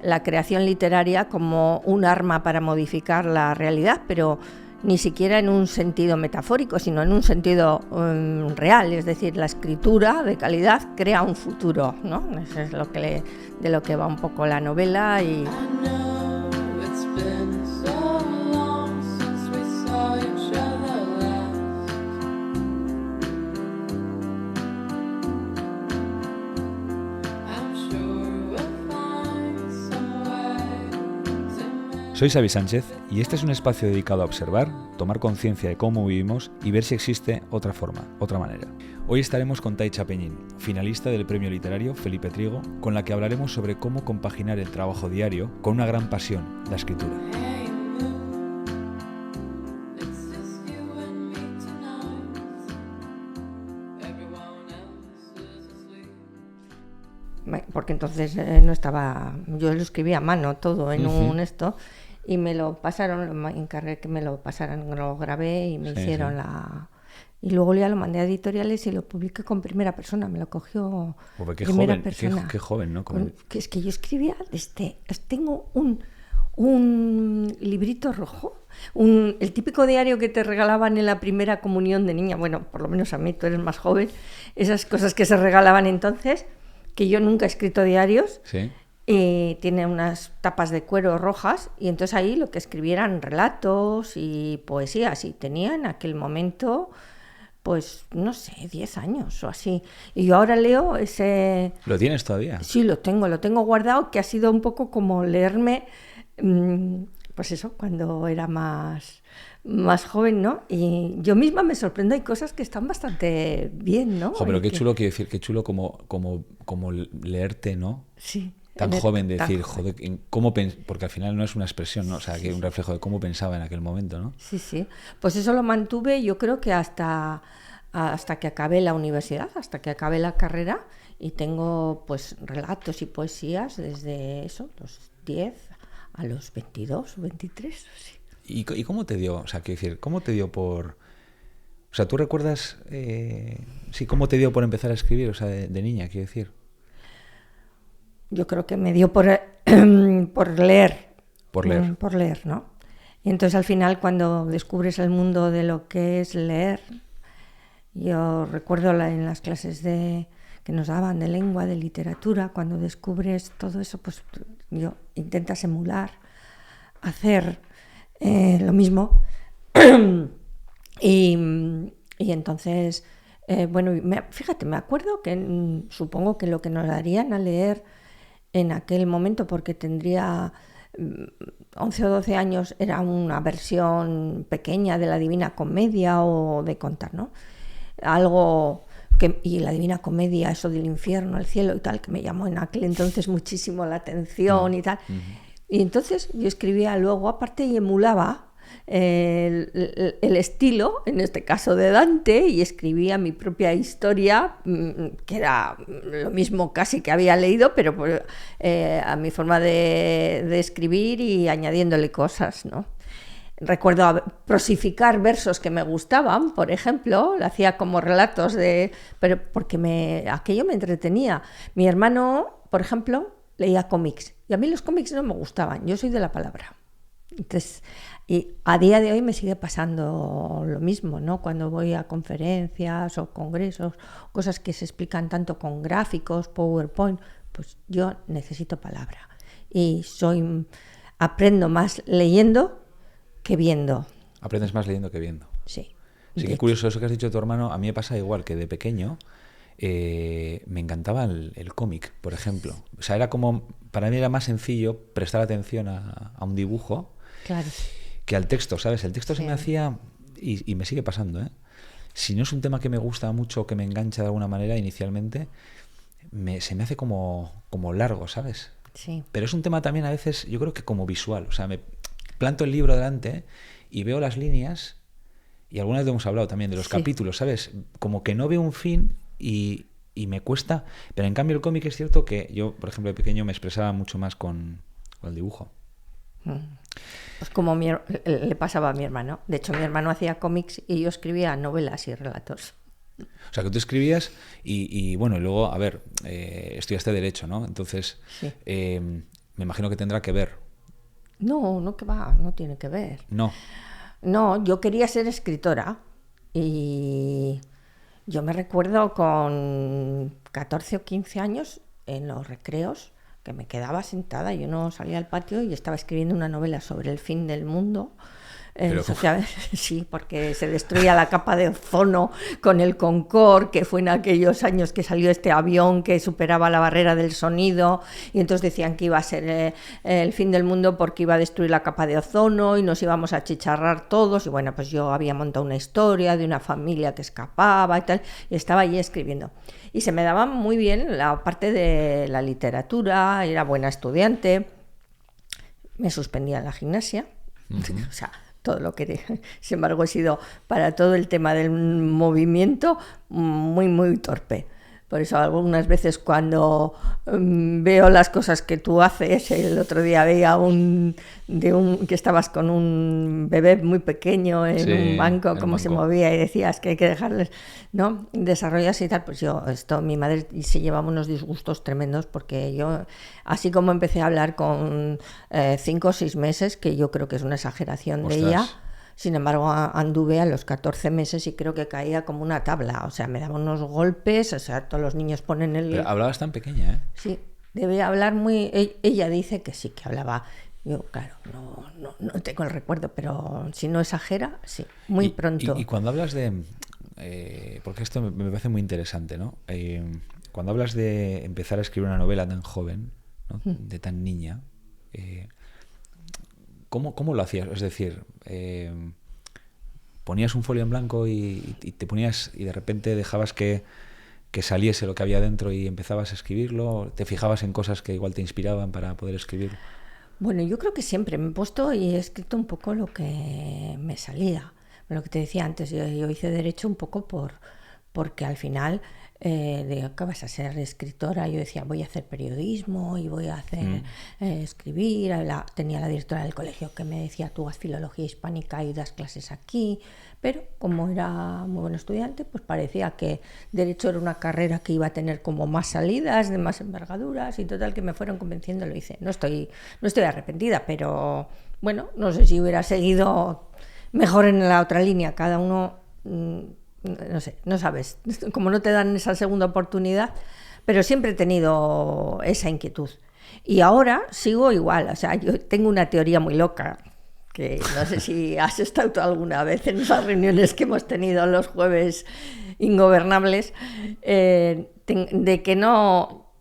la creación literaria como un arma para modificar la realidad, pero ni siquiera en un sentido metafórico, sino en un sentido real, es decir, la escritura de calidad crea un futuro, ¿no? Eso es de lo que va un poco la novela. Y soy Xavi Sánchez y este es un espacio dedicado a observar, tomar conciencia de cómo vivimos y ver si existe otra forma, otra manera. Hoy estaremos con Taicha Peñín, finalista del premio literario Felipe Trigo, con la que hablaremos sobre cómo compaginar el trabajo diario con una gran pasión, la escritura. Porque entonces no estaba, yo lo escribía a mano todo en un esto, y me lo pasaron, me encargué que me lo pasaran, lo grabé y me hicieron la... Y luego ya lo mandé a editoriales y lo publiqué con primera persona, me lo cogió primera persona. Qué joven, ¿no? Que es que yo escribía tengo un librito rojo, el típico diario que te regalaban en la primera comunión de niña, bueno, por lo menos a mí, tú eres más joven, esas cosas que se regalaban entonces, que yo nunca he escrito diarios. Sí. Tiene unas tapas de cuero rojas y entonces ahí lo que escribieran relatos y poesías, y tenía en aquel momento, pues no sé, 10 años o así, y yo ahora leo ese... ¿Lo tienes todavía? Sí, lo tengo guardado, que ha sido un poco como leerme, pues eso, cuando era más joven, ¿no? Y yo misma me sorprendo, hay cosas que están bastante bien, ¿no? Pero qué chulo, quiero decir, qué chulo como leerte, ¿no? Sí. Tan joven, decir, joder, porque al final no es una expresión, ¿no? O sea, que es un reflejo de cómo pensaba en aquel momento, ¿no? Sí. Pues eso lo mantuve, yo creo que hasta que acabé la universidad, hasta que acabé la carrera, y tengo pues relatos y poesías desde eso, los 10 a los 22 o 23, sí. ¿Y cómo te dio? O sea, quiero decir, ¿cómo te dio por...? O sea, ¿tú recuerdas, cómo te dio por empezar a escribir, o sea, de niña, quiero decir? Yo creo que me dio por leer. Por leer. Por leer, ¿no? Y entonces al final, cuando descubres el mundo de lo que es leer, yo recuerdo en las clases que nos daban de lengua, de literatura, cuando descubres todo eso, pues yo intentas emular, hacer lo mismo. y entonces, fíjate, me acuerdo que supongo que lo que nos darían a leer en aquel momento, porque tendría 11 o 12 años, era una versión pequeña de la Divina Comedia o de contar, ¿no? Algo y la Divina Comedia, eso del infierno, el cielo y tal, que me llamó en aquel entonces muchísimo la atención y tal. Y entonces yo escribía luego aparte y emulaba el estilo, en este caso de Dante, y escribía mi propia historia, que era lo mismo casi que había leído, pero a mi forma de escribir y añadiéndole cosas, ¿no? Recuerdo prosificar versos que me gustaban, por ejemplo, lo hacía como relatos pero porque aquello me entretenía. Mi hermano, por ejemplo, leía cómics, y a mí los cómics no me gustaban, yo soy de la palabra. Entonces, y a día de hoy me sigue pasando lo mismo, ¿no? Cuando voy a conferencias o congresos, cosas que se explican tanto con gráficos, PowerPoint, pues yo necesito palabra. Y aprendo más leyendo que viendo. ¿Aprendes más leyendo que viendo? Sí. Sí, qué curioso eso que has dicho de tu hermano. A mí me pasa igual, que de pequeño me encantaba el cómic, por ejemplo. O sea, era como, para mí era más sencillo prestar atención a un dibujo, claro, que al texto, ¿sabes? El texto se me hacía, y me sigue pasando, si no es un tema que me gusta mucho, que me engancha de alguna manera inicialmente, se me hace como largo, ¿sabes? Sí. Pero es un tema también a veces, yo creo que como visual. O sea, me planto el libro delante y veo las líneas, y alguna vez hemos hablado también de los capítulos, ¿sabes? Como que no veo un fin y me cuesta. Pero en cambio el cómic es cierto que yo, por ejemplo, de pequeño me expresaba mucho más con el dibujo. Pues como le pasaba a mi hermano. De hecho, mi hermano hacía cómics y yo escribía novelas y relatos. O sea, que tú escribías y bueno, y luego, a ver, estudiaste Derecho, ¿no? Entonces, sí. Me imagino que tendrá que ver. No, no que va, no tiene que ver. No. No, yo quería ser escritora y yo me recuerdo con 14 o 15 años en los recreos que me quedaba sentada, yo no salía al patio y estaba escribiendo una novela sobre el fin del mundo. Pero, Sí, porque se destruía la capa de ozono con el Concorde, que fue en aquellos años que salió este avión que superaba la barrera del sonido, y entonces decían que iba a ser el fin del mundo porque iba a destruir la capa de ozono y nos íbamos a achicharrar todos. Y bueno, pues yo había montado una historia de una familia que escapaba y tal, y estaba allí escribiendo. Y se me daba muy bien la parte de la literatura, era buena estudiante, me suspendía en la gimnasia, o sea, todo lo que, sin embargo, he sido para todo el tema del movimiento muy, muy torpe. Por eso algunas veces cuando veo las cosas que tú haces, el otro día veía que estabas con un bebé muy pequeño en un banco, cómo se movía y decías que hay que dejarles, ¿no?, desarrollarse y tal. Pues mi madre se llevaba unos disgustos tremendos porque yo, así como empecé a hablar con 5 o 6 meses, que yo creo que es una exageración de ella. Sin embargo, anduve a los 14 meses y creo que caía como una tabla. O sea, me daban unos golpes, o sea, todos los niños ponen el... Pero hablabas tan pequeña, ¿eh? Sí, debe hablar muy... Ella dice que sí, que hablaba. Yo, claro, no tengo el recuerdo, pero si no exagera, sí, muy pronto. Y cuando hablas de... porque esto me parece muy interesante, ¿no? Cuando hablas de empezar a escribir una novela tan joven, ¿no?, de tan niña... ¿Cómo lo hacías? Es decir, ponías un folio en blanco y te ponías y de repente dejabas que saliese lo que había dentro y empezabas a escribirlo. ¿Te fijabas en cosas que igual te inspiraban para poder escribir? Bueno, yo creo que siempre me he puesto y he escrito un poco lo que me salía. Lo que te decía antes, yo hice Derecho un poco porque al final... ¿qué vas a ser escritora? Yo decía, voy a hacer periodismo y voy a hacer escribir. Tenía la directora del colegio que me decía, tú haz filología hispánica y das clases aquí, pero como era muy buen estudiante, pues parecía que Derecho era una carrera que iba a tener como más salidas, de más envergaduras, y total que me fueron convenciendo, lo hice. No estoy arrepentida, pero bueno, no sé si hubiera seguido mejor en la otra línea. Cada uno... no sé, no sabes, como no te dan esa segunda oportunidad, pero siempre he tenido esa inquietud. Y ahora sigo igual, o sea, yo tengo una teoría muy loca, que no sé si has estado tú alguna vez en esas reuniones que hemos tenido los jueves ingobernables, de que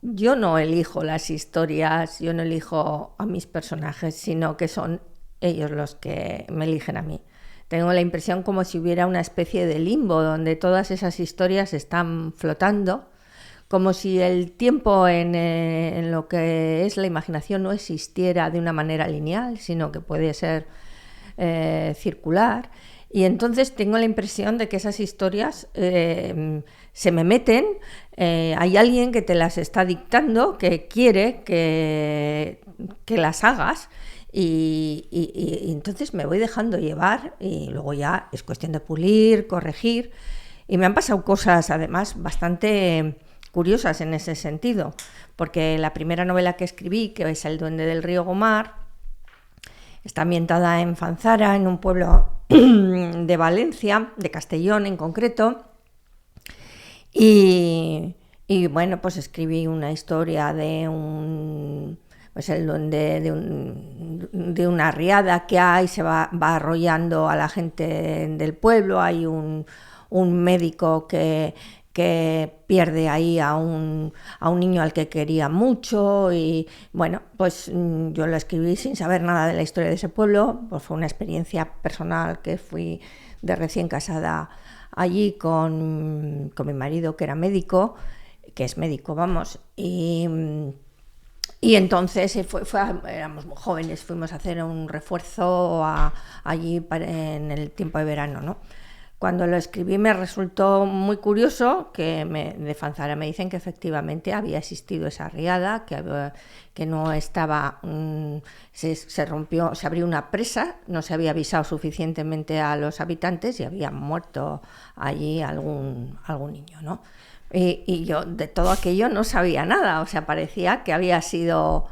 yo no elijo las historias, yo no elijo a mis personajes, sino que son ellos los que me eligen a mí. Tengo la impresión como si hubiera una especie de limbo donde todas esas historias están flotando, como si el tiempo en lo que es la imaginación no existiera de una manera lineal, sino que puede ser circular. Y entonces tengo la impresión de que esas historias se me meten, hay alguien que te las está dictando, que quiere que las hagas. Y entonces me voy dejando llevar y luego ya es cuestión de pulir, corregir, y me han pasado cosas además bastante curiosas en ese sentido, porque la primera novela que escribí, que es El duende del río Gomar, está ambientada en Fanzara, en un pueblo de Valencia, de Castellón en concreto, y bueno, pues escribí una historia de de una riada que hay, se va arrollando a la gente del pueblo. Hay un médico que pierde ahí a un niño al que quería mucho, y bueno, pues yo lo escribí sin saber nada de la historia de ese pueblo, pues fue una experiencia personal, que fui de recién casada allí con mi marido, que era médico, que es médico, vamos, y entonces éramos muy jóvenes, fuimos a hacer un refuerzo allí en el tiempo de verano, ¿no? Cuando lo escribí me resultó muy curioso que de Fanzara me dicen que efectivamente había existido esa riada, que no estaba, se rompió, se abrió una presa, no se había avisado suficientemente a los habitantes y había muerto allí algún niño, ¿no? Y yo de todo aquello no sabía nada, o sea, parecía que había sido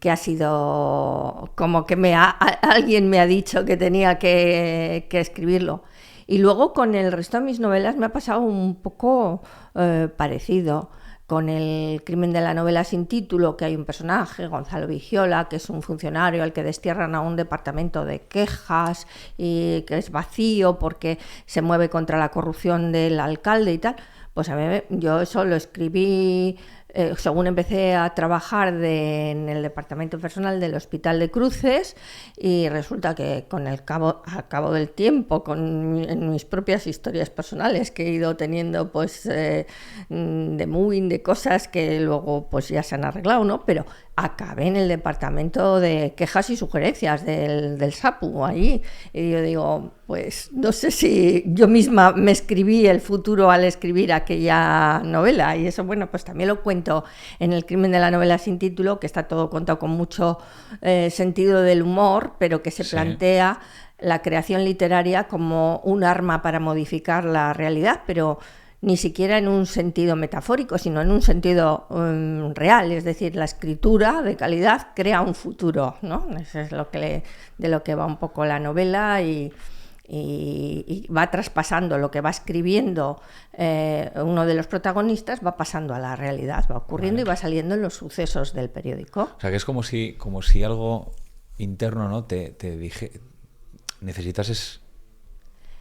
que ha sido como que alguien me ha dicho que tenía que escribirlo. Y luego con el resto de mis novelas me ha pasado un poco parecido. Con El crimen de la novela sin título, que hay un personaje, Gonzalo Vigiola, que es un funcionario al que destierran a un departamento de quejas y que es vacío porque se mueve contra la corrupción del alcalde y tal. Pues a mí, yo eso lo escribí según empecé a trabajar en el departamento personal del Hospital de Cruces, y resulta que al cabo del tiempo, en mis propias historias personales que he ido teniendo, pues de moving, de cosas que luego pues ya se han arreglado, ¿no? Pero acabé en el departamento de quejas y sugerencias del SAPU allí, y yo digo, pues no sé si yo misma me escribí el futuro al escribir aquella novela, y eso, bueno, pues también lo cuento en El crimen de la novela sin título, que está todo contado con mucho sentido del humor, pero que se plantea la creación literaria como un arma para modificar la realidad, pero ni siquiera en un sentido metafórico, sino en un sentido real, es decir, la escritura de calidad crea un futuro, ¿no? Eso es de lo que va un poco la novela, y va traspasando lo que va escribiendo uno de los protagonistas, va pasando a la realidad, va ocurriendo, y va saliendo en los sucesos del periódico. O sea, que es como si algo interno, ¿no? te dije, necesitases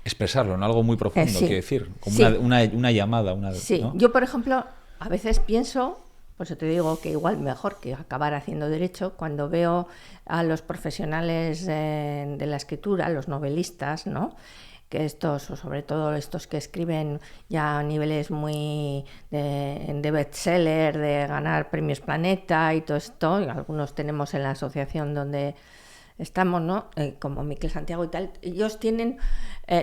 expresarlo, ¿no? Algo muy profundo, quiero decir, como una llamada. Sí, ¿no? Yo, por ejemplo, a veces pienso, pues te digo que igual mejor que acabar haciendo derecho, cuando veo a los profesionales de la escritura, los novelistas, ¿no? Que estos, o sobre todo estos que escriben ya a niveles muy de bestseller, de ganar premios Planeta y todo esto, y algunos tenemos en la asociación donde estamos, ¿no? Como Miquel Santiago y tal, ellos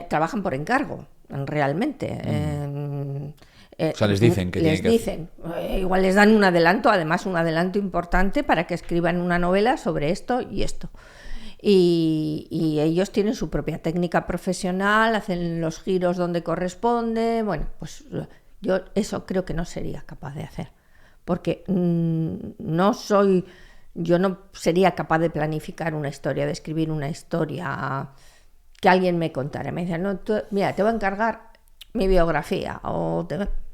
trabajan por encargo, realmente. O sea, les dicen que igual les dan un adelanto, además un adelanto importante para que escriban una novela sobre esto y esto. Y ellos tienen su propia técnica profesional, hacen los giros donde corresponde. Bueno, pues yo eso creo que no sería capaz de hacer, porque yo no sería capaz de planificar una historia, de escribir una historia que alguien me contara. Me decían, no, mira, te voy a encargar mi biografía,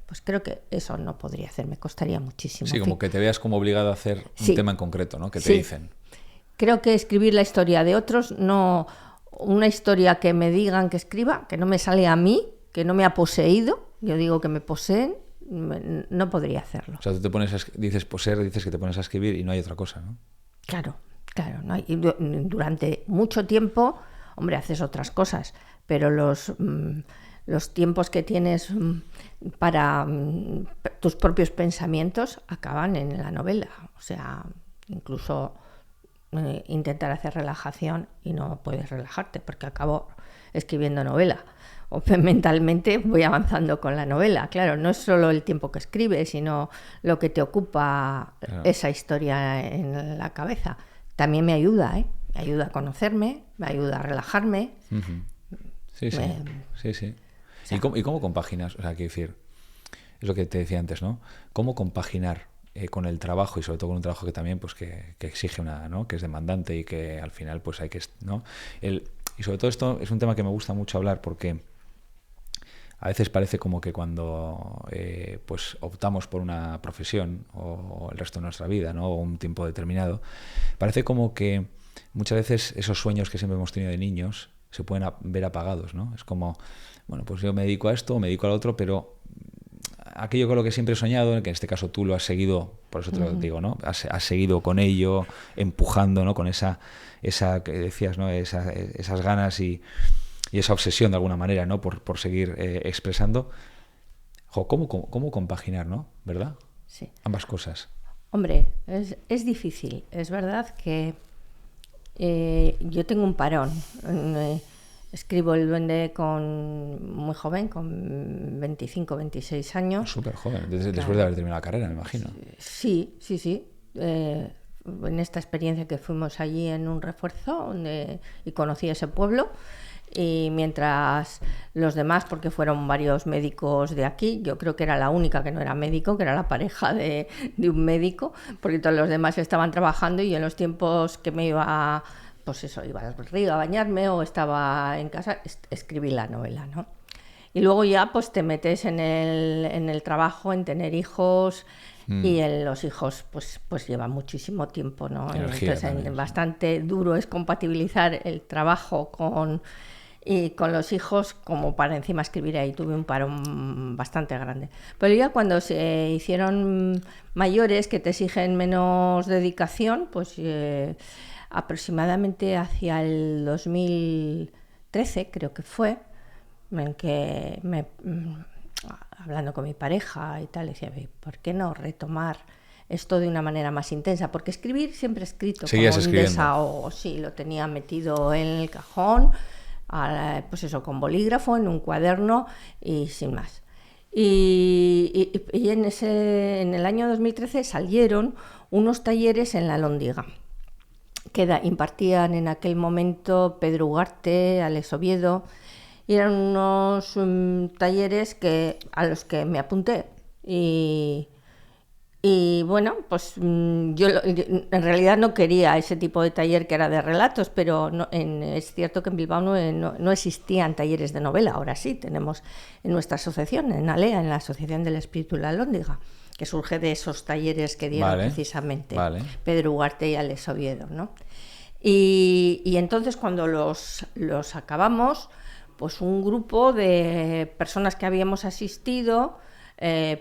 pues creo que eso no podría hacer, me costaría muchísimo. Sí, como que te veas como obligado a hacer un tema en concreto, ¿no? Que te dicen. Creo que escribir la historia de otros, no una historia que me digan que escriba, que no me sale a mí, que no me ha poseído, yo digo que me poseen, no podría hacerlo. O sea, tú te pones dices poseer, dices que te pones a escribir y no hay otra cosa, ¿no? Claro. No hay, durante mucho tiempo, hombre, haces otras cosas, pero los tiempos que tienes para tus propios pensamientos acaban en la novela. O sea, incluso intentar hacer relajación y no puedes relajarte porque acabo escribiendo novela. O mentalmente voy avanzando con la novela. Claro, no es solo el tiempo que escribes, sino lo que te ocupa esa historia en la cabeza. También me ayuda, me ayuda a conocerme, me ayuda a relajarme. Uh-huh. Sí. O sea, ¿Y cómo compaginas? O sea, quiero decir, es lo que te decía antes, ¿no? ¿Cómo compaginar con el trabajo, y sobre todo con un trabajo que también pues que exige ¿no? Que es demandante y que al final pues hay que, ¿no? Y sobre todo esto es un tema que me gusta mucho hablar, porque a veces parece como que cuando pues optamos por una profesión o el resto de nuestra vida, ¿no? O un tiempo determinado, parece como que muchas veces esos sueños que siempre hemos tenido de niños se pueden ver apagados, ¿no? Es como, bueno, pues yo me dedico a esto, me dedico al otro, pero aquello con lo que siempre he soñado, que en este caso tú lo has seguido, por eso te lo digo, ¿no? Has seguido con ello, empujando, ¿no? Con esa que decías, ¿no? Esas ganas y esa obsesión de alguna manera, ¿no? Por seguir expresando. ¿Cómo compaginar, ¿no? ¿Verdad? Sí. Ambas cosas. Hombre, es difícil. Es verdad que yo tengo un parón. Escribo El duende muy joven, con 25, 26 años. Súper joven, después de haber terminado la carrera, me imagino. Sí. En esta experiencia que fuimos allí en un refuerzo y conocí ese pueblo. y mientras los demás, porque fueron varios médicos de aquí, yo creo que era la única que no era médico, que era la pareja de un médico, porque todos los demás estaban trabajando, y en los tiempos que me iba, pues eso, iba al río a bañarme o estaba en casa, escribí la novela, ¿no? Y luego ya pues te metes en el trabajo, en tener hijos, y en los hijos pues lleva muchísimo tiempo, ¿no? Entonces bastante duro es compatibilizar el trabajo con los hijos, como para encima escribir. Ahí tuve un parón bastante grande. Pero ya cuando se hicieron mayores, que te exigen menos dedicación, pues aproximadamente hacia el 2013 creo que fue, en que hablando con mi pareja y tal, decía, ¿por qué no retomar esto de una manera más intensa? Porque escribir siempre he escrito como un desahogo, sí, lo tenía metido en el cajón, pues eso, con bolígrafo, en un cuaderno y sin más. Y en el año 2013 salieron unos talleres en la Alhóndiga que impartían en aquel momento Pedro Ugarte, Alex Oviedo, y eran unos talleres a los que me apunté. Y bueno, pues yo en realidad no quería ese tipo de taller que era de relatos, pero es cierto que en Bilbao no existían talleres de novela. Ahora sí, tenemos en nuestra asociación, en ALEA, en la Asociación del Espíritu de la Alhóndiga, que surge de esos talleres que dieron precisamente Pedro Ugarte y Alex Oviedo, ¿no? Y entonces cuando los acabamos, pues un grupo de personas que habíamos asistido,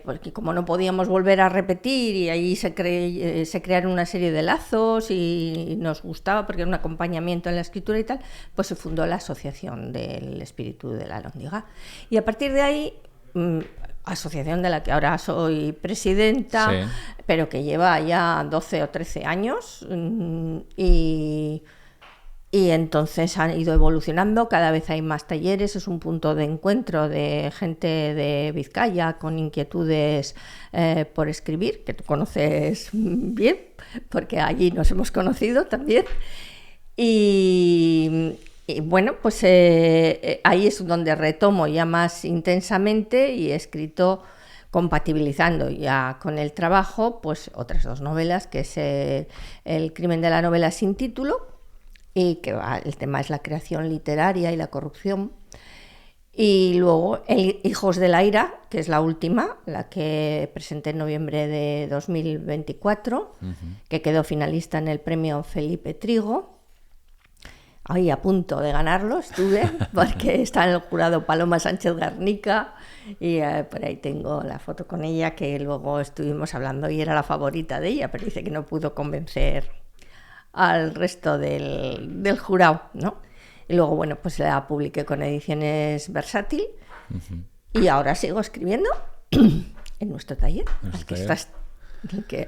porque como no podíamos volver a repetir, y ahí se crearon una serie de lazos y nos gustaba porque era un acompañamiento en la escritura y tal, pues se fundó la Asociación del Espíritu de la Alhóndiga. Y a partir de ahí, asociación de la que ahora soy presidenta, pero que lleva ya 12 o 13 años, y entonces han ido evolucionando, cada vez hay más talleres, es un punto de encuentro de gente de Vizcaya con inquietudes por escribir, que tú conoces bien, porque allí nos hemos conocido también. Y bueno, pues ahí es donde retomo ya más intensamente, y he escrito compatibilizando ya con el trabajo pues otras dos novelas, que es El crimen de la novela sin título, y que el tema es la creación literaria y la corrupción, y luego Hijos de la ira, que es la última, la que presenté en noviembre de 2024, que quedó finalista en el premio Felipe Trigo. Ahí a punto de ganarlo estuve, porque está en el jurado Paloma Sánchez Garnica, y por ahí tengo la foto con ella, que luego estuvimos hablando y era la favorita de ella, pero dice que no pudo convencer al resto del jurado, ¿no? Y luego, bueno, pues la publiqué con Ediciones Versátil, y ahora sigo escribiendo en nuestro taller,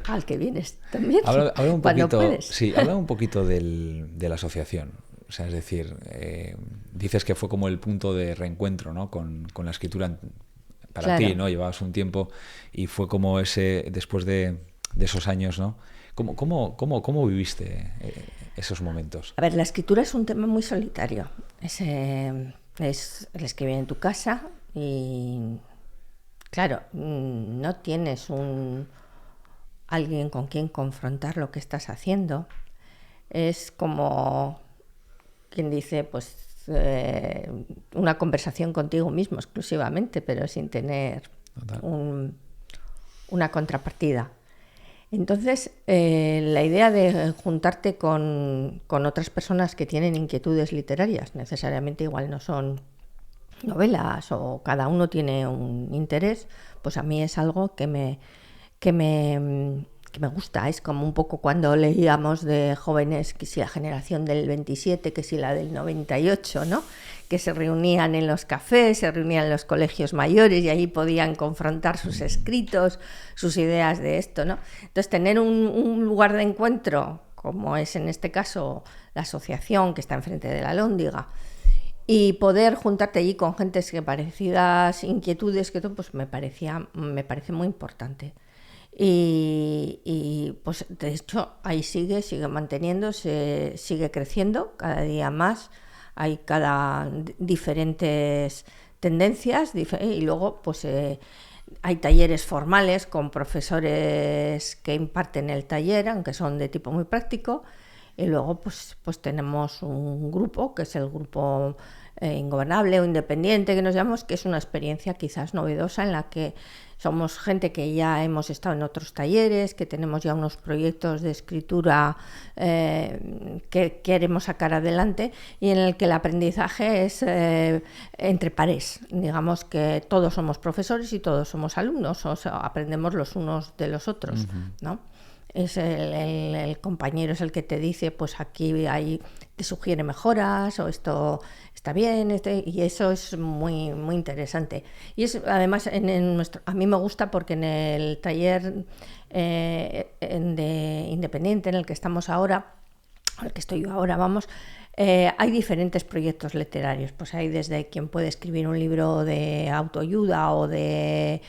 al que vienes también. Habla un poquito, sí, habla un poquito de la asociación. O sea, es decir, dices que fue como el punto de reencuentro, ¿no? con la escritura para ti, ¿no? Llevabas un tiempo y fue como ese, después de esos años, ¿no? ¿Cómo viviste esos momentos? A ver, la escritura es un tema muy solitario. Es el escribir en tu casa y, claro, no tienes alguien con quien confrontar lo que estás haciendo. Es como quien dice, pues, una conversación contigo mismo exclusivamente, pero sin tener una contrapartida. Entonces, la idea de juntarte con otras personas que tienen inquietudes literarias, necesariamente igual no son novelas o cada uno tiene un interés, pues a mí es algo que me gusta. Es como un poco cuando leíamos de jóvenes, que si la generación del 27, que si la del 98, ¿no? Que se reunían en los cafés, se reunían en los colegios mayores y ahí podían confrontar sus escritos, sus ideas de esto, ¿no? Entonces, tener un lugar de encuentro, como es en este caso la asociación que está enfrente de la Alhóndiga, y poder juntarte allí con gente que parecidas inquietudes que tú, pues me parece muy importante. Y pues de hecho ahí sigue manteniéndose, sigue creciendo cada día más. hay diferentes tendencias y luego pues hay talleres formales con profesores que imparten el taller, aunque son de tipo muy práctico, y luego pues tenemos un grupo, que es el grupo ingobernable o independiente que nos llamamos, que es una experiencia quizás novedosa en la que somos gente que ya hemos estado en otros talleres, que tenemos ya unos proyectos de escritura que queremos sacar adelante y en el que el aprendizaje es entre pares. Digamos que todos somos profesores y todos somos alumnos, o sea, aprendemos los unos de los otros, ¿no? Es el compañero es el que te dice, pues aquí te sugiere mejoras o esto está bien, y eso es muy, muy interesante. Y es además a mí me gusta porque en el taller de Independiente en el que estamos ahora, al que estoy yo ahora, vamos, hay diferentes proyectos literarios. Pues hay desde quien puede escribir un libro de autoayuda o de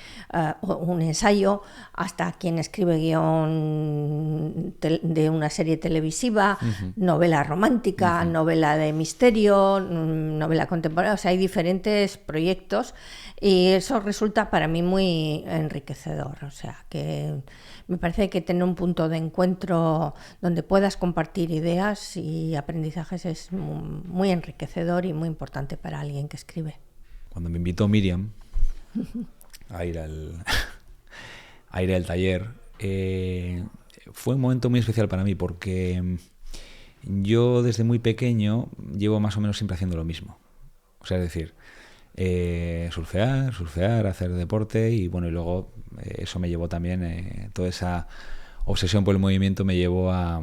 un ensayo, hasta quien escribe guión de una serie televisiva, novela romántica, novela de misterio, novela contemporánea. O sea, hay diferentes proyectos y eso resulta para mí muy enriquecedor. O sea, que me parece que tener un punto de encuentro donde puedas compartir ideas y aprendizajes es muy enriquecedor y muy importante para alguien que escribe. Cuando me invitó Miriam a ir al taller, fue un momento muy especial para mí porque yo desde muy pequeño llevo más o menos siempre haciendo lo mismo. O sea, es decir, surfear, hacer deporte y bueno, y luego eso me llevó también, toda esa obsesión por el movimiento me llevó a,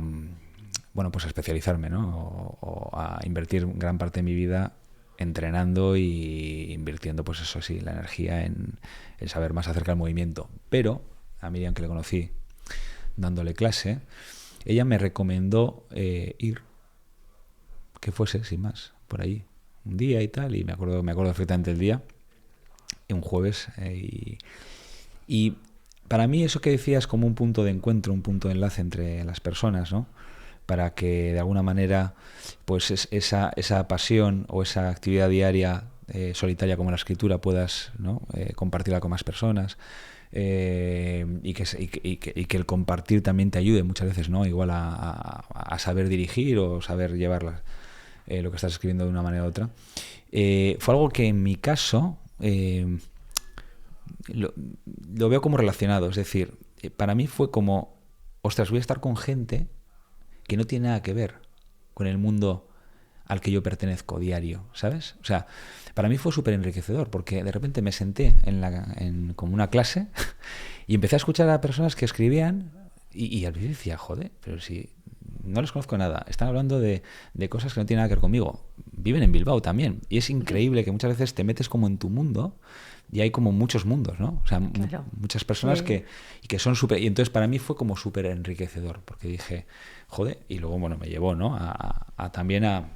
bueno, pues a especializarme, ¿no? O a invertir gran parte de mi vida entrenando y invirtiendo, pues eso sí, la energía en saber más acerca del movimiento. Pero a Miriam, que le conocí dándole clase, ella me recomendó ir, que fuese, sin más, por ahí un día y tal, y me acuerdo perfectamente el día, un jueves, y para mí eso que decías como un punto de encuentro, un punto de enlace entre las personas, ¿no? Para que de alguna manera pues esa pasión o esa actividad diaria solitaria como la escritura puedas, ¿no? Compartirla con más personas, y que el compartir también te ayude muchas veces, ¿no? Igual a saber dirigir o saber llevarla, lo que estás escribiendo de una manera u otra. Fue algo que en mi caso lo veo como relacionado, es decir, para mí fue como, ostras, voy a estar con gente que no tiene nada que ver con el mundo al que yo pertenezco diario, ¿sabes? O sea, para mí fue súper enriquecedor porque de repente me senté como una clase y empecé a escuchar a personas que escribían y al principio decía, joder, pero si no les conozco nada, están hablando de cosas que no tienen nada que ver conmigo. Viven en Bilbao también y es increíble que muchas veces te metes como en tu mundo y hay como muchos mundos, ¿no? O sea, claro, muchas personas que son súper... Y entonces para mí fue como súper enriquecedor porque dije, joder, y luego, bueno, me llevó, ¿no? También a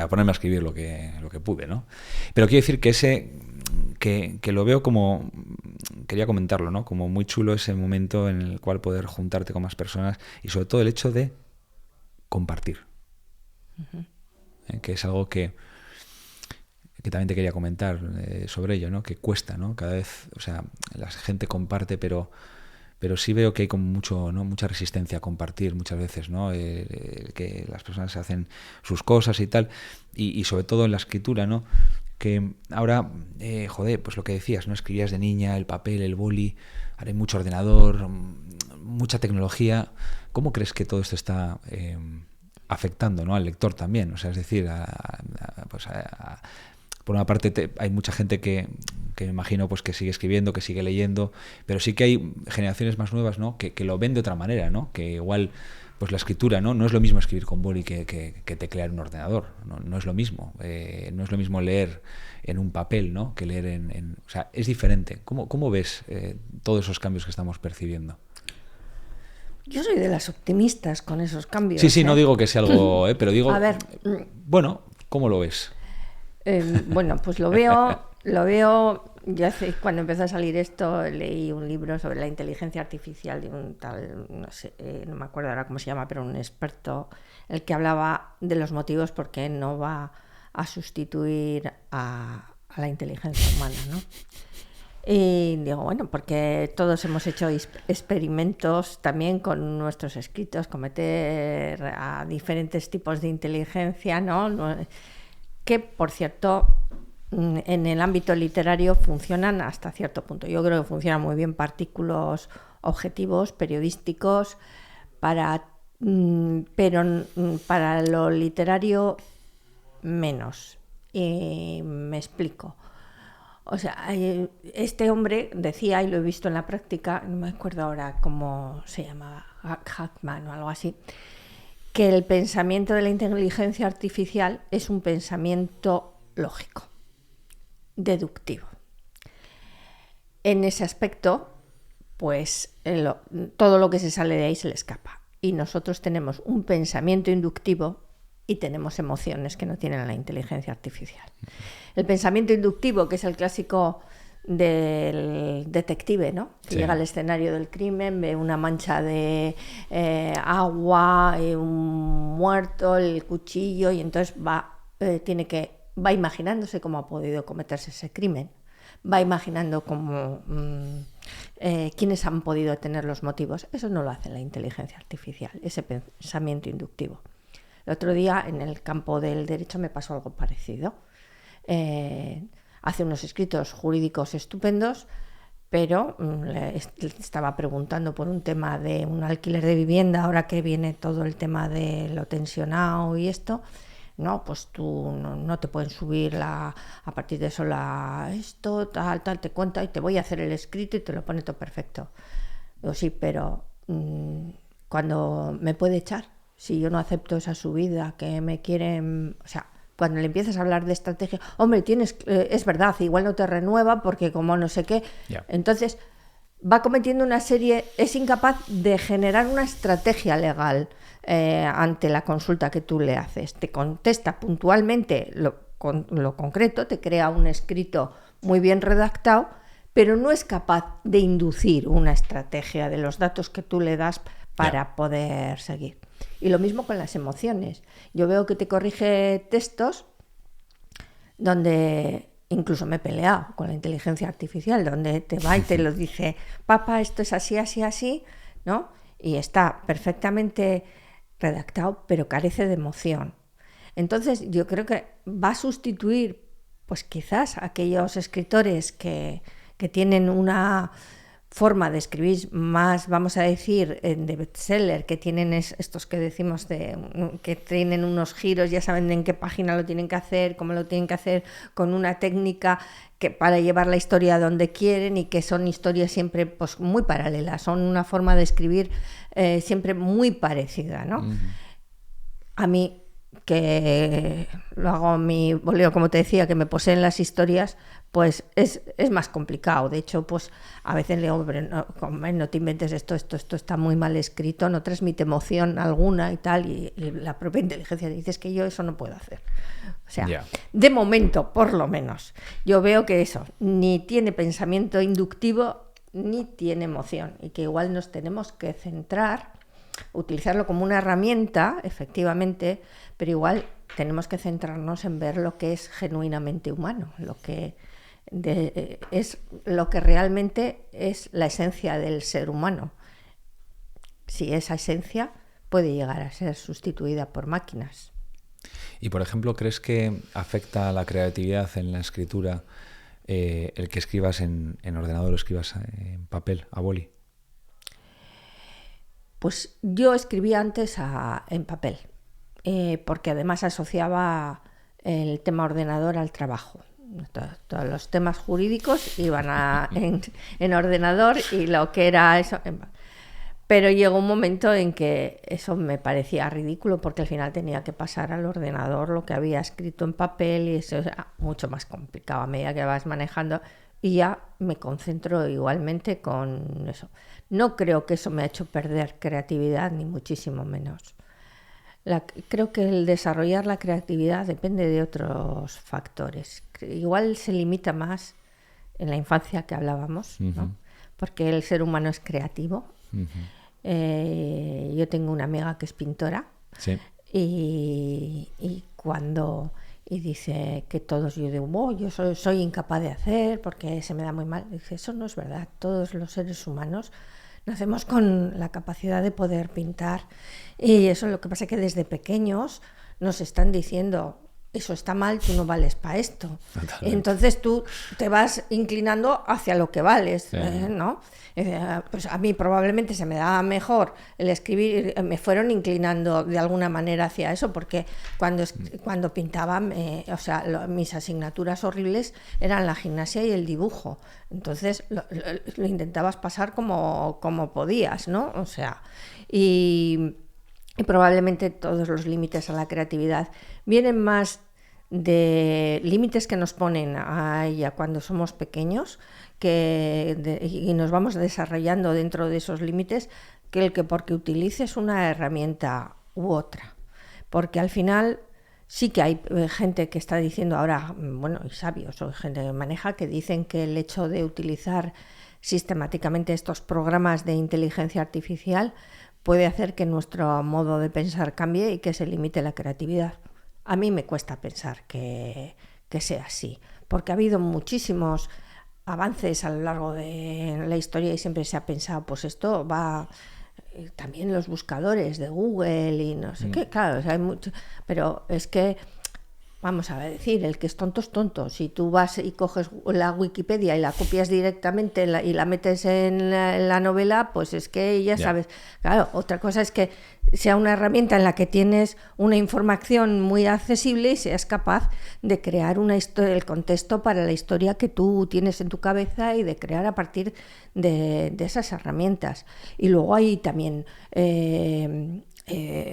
ponerme a escribir lo que pude, ¿no? Pero quiero decir que lo veo como, quería comentarlo, ¿no? Como muy chulo ese momento en el cual poder juntarte con más personas y sobre todo el hecho de compartir. Que es algo que también te quería comentar sobre ello, ¿no? Que cuesta, ¿no? Cada vez, o sea, la gente comparte, pero sí veo que hay como mucha resistencia a compartir muchas veces, ¿no? Que las personas hacen sus cosas y tal, y sobre todo en la escritura, ¿no? Que ahora, pues lo que decías, ¿no? Escribías de niña, el papel, el boli, ahora hay mucho ordenador, mucha tecnología. ¿Cómo crees que todo esto está afectando, ¿no? Al lector también? O sea, es decir, por una parte hay mucha gente que me imagino pues que sigue escribiendo, que sigue leyendo, pero sí que hay generaciones más nuevas, ¿no? que lo ven de otra manera, ¿no? Que igual pues la escritura no es lo mismo escribir con boli que teclear en un ordenador, no es lo mismo, no es lo mismo leer en un papel, ¿no? Que leer o sea, es diferente. ¿Cómo ves todos esos cambios que estamos percibiendo? Yo soy de las optimistas con esos cambios. Sí, no digo que sea algo, pero digo, a ver, bueno, ¿cómo lo ves? Bueno, pues lo veo Yo cuando empezó a salir esto leí un libro sobre la inteligencia artificial de un tal, no sé, no me acuerdo ahora cómo se llama, pero un experto, el que hablaba de los motivos por qué no va a sustituir a la inteligencia humana, ¿no? Y digo, bueno, porque todos hemos hecho experimentos también con nuestros escritos, cometer a diferentes tipos de inteligencia, ¿no? Que, por cierto, en el ámbito literario funcionan hasta cierto punto. Yo creo que funcionan muy bien para artículos objetivos, periodísticos, pero para lo literario menos. Y me explico. O sea, este hombre decía, y lo he visto en la práctica, no me acuerdo ahora cómo se llamaba, Hackman o algo así, que el pensamiento de la inteligencia artificial es un pensamiento lógico, deductivo. En ese aspecto, pues todo lo que se sale de ahí se le escapa. Y nosotros tenemos un pensamiento inductivo y tenemos emociones que no tienen la inteligencia artificial. El pensamiento inductivo, que es el clásico del detective, ¿no? Que llega al escenario del crimen, ve una mancha de agua, un muerto, el cuchillo, y entonces va imaginándose cómo ha podido cometerse ese crimen, va imaginando cómo quiénes han podido tener los motivos. Eso no lo hace la inteligencia artificial, ese pensamiento inductivo. El otro día en el campo del derecho me pasó algo parecido. Hace unos escritos jurídicos estupendos, pero le estaba preguntando por un tema de un alquiler de vivienda, ahora que viene todo el tema de lo tensionado y esto, no, pues tú no te pueden subir a partir de eso esto, tal, te cuenta y te voy a hacer el escrito y te lo pone todo perfecto. Digo, sí, pero ¿cuándo me puede echar? Si yo no acepto esa subida, que me quieren... O sea, cuando le empiezas a hablar de estrategia, hombre, es verdad, igual no te renueva porque como no sé qué. Yeah. Entonces, va cometiendo una serie... Es incapaz de generar una estrategia legal ante la consulta que tú le haces. Te contesta puntualmente lo concreto, te crea un escrito muy bien redactado, pero no es capaz de inducir una estrategia de los datos que tú le das para poder seguir. Y lo mismo con las emociones. Yo veo que te corrige textos donde incluso me he peleado con la inteligencia artificial, donde te va y te lo dice, papá, esto es así, así, así, ¿no? Y está perfectamente redactado, pero carece de emoción. Entonces yo creo que va a sustituir, pues quizás, a aquellos escritores que tienen una forma de escribir más, vamos a decir, de bestseller, que tienen estos que decimos que tienen unos giros, ya saben en qué página lo tienen que hacer, cómo lo tienen que hacer, con una técnica para llevar la historia donde quieren, y que son historias siempre pues muy paralelas, son una forma de escribir siempre muy parecida, ¿no? Uh-huh. A mí, que lo hago a mi boleo, como te decía, que me poseen las historias, pues es más complicado. De hecho, pues a veces le digo, pero no te inventes esto está muy mal escrito, no transmite emoción alguna y tal, y la propia inteligencia dice, es que yo eso no puedo hacer. O sea, de momento, por lo menos, yo veo que eso ni tiene pensamiento inductivo ni tiene emoción, y que igual nos tenemos que centrar, utilizarlo como una herramienta, efectivamente, pero igual tenemos que centrarnos en ver lo que es genuinamente humano, lo que es lo que realmente es la esencia del ser humano. Si esa esencia puede llegar a ser sustituida por máquinas. Y, por ejemplo, ¿crees que afecta a la creatividad en la escritura el que escribas en ordenador o escribas en papel, a boli? Pues yo escribía antes en papel, porque además asociaba el tema ordenador al trabajo. Todos los temas jurídicos iban en ordenador, y lo que era eso... Pero llegó un momento en que eso me parecía ridículo, porque al final tenía que pasar al ordenador lo que había escrito en papel, y eso era mucho más complicado a medida que vas manejando, y ya me concentro igualmente con eso. No creo que eso me ha hecho perder creatividad, ni muchísimo menos. Creo que el desarrollar la creatividad depende de otros factores. Igual se limita más en la infancia que hablábamos, ¿no? Porque el ser humano es creativo. Yo tengo una amiga que es pintora, sí. y cuando dice que todos, yo digo, yo soy incapaz de hacer porque se me da muy mal. Dice, eso no es verdad. Todos los seres humanos nacemos con la capacidad de poder pintar, y eso es lo que pasa, que desde pequeños nos están diciendo, eso está mal, tú no vales para esto. Totalmente. Entonces tú te vas inclinando hacia lo que vales, sí. ¿No? Pues a mí probablemente se me daba mejor el escribir, me fueron inclinando de alguna manera hacia eso, porque cuando pintaba, mis asignaturas horribles eran la gimnasia y el dibujo. Entonces lo intentabas pasar como podías, ¿no? O sea, y probablemente todos los límites a la creatividad vienen más de límites que nos ponen a ella cuando somos pequeños, y nos vamos desarrollando dentro de esos límites, que porque utilices una herramienta u otra. Porque al final sí que hay gente que está diciendo ahora, y sabios o gente que maneja, que dicen que el hecho de utilizar sistemáticamente estos programas de inteligencia artificial puede hacer que nuestro modo de pensar cambie y que se limite la creatividad. A mí me cuesta pensar que sea así, porque ha habido muchísimos avances a lo largo de la historia y siempre se ha pensado, pues esto va, también los buscadores de Google y no sé qué, claro, hay mucho, pero es que, vamos a decir, el que es tonto es tonto. Si tú vas y coges la Wikipedia y la copias directamente y la metes en la novela, pues es que ya sabes. Claro, otra cosa es que sea una herramienta en la que tienes una información muy accesible y seas capaz de crear una historia, el contexto para la historia que tú tienes en tu cabeza, y de crear a partir de esas herramientas. Y luego hay también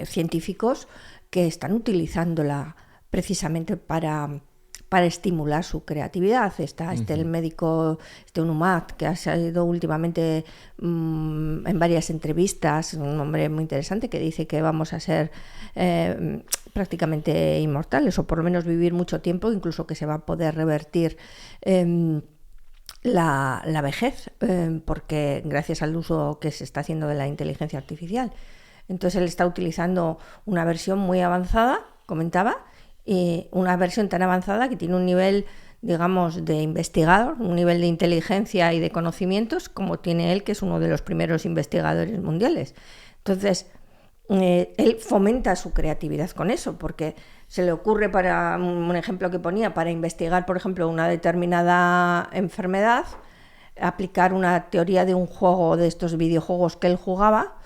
científicos que están utilizándola precisamente para estimular su creatividad. Está el médico Unumat, que ha salido últimamente en varias entrevistas, un hombre muy interesante, que dice que vamos a ser prácticamente inmortales, o por lo menos vivir mucho tiempo, incluso que se va a poder revertir la vejez, porque gracias al uso que se está haciendo de la inteligencia artificial. Entonces él está utilizando una versión muy avanzada, comentaba, y una versión tan avanzada que tiene un nivel, digamos, de investigador, un nivel de inteligencia y de conocimientos como tiene él, que es uno de los primeros investigadores mundiales. Entonces, él fomenta su creatividad con eso, porque se le ocurre, para un ejemplo que ponía, para investigar, por ejemplo, una determinada enfermedad, aplicar una teoría de un juego, de estos videojuegos que él jugaba.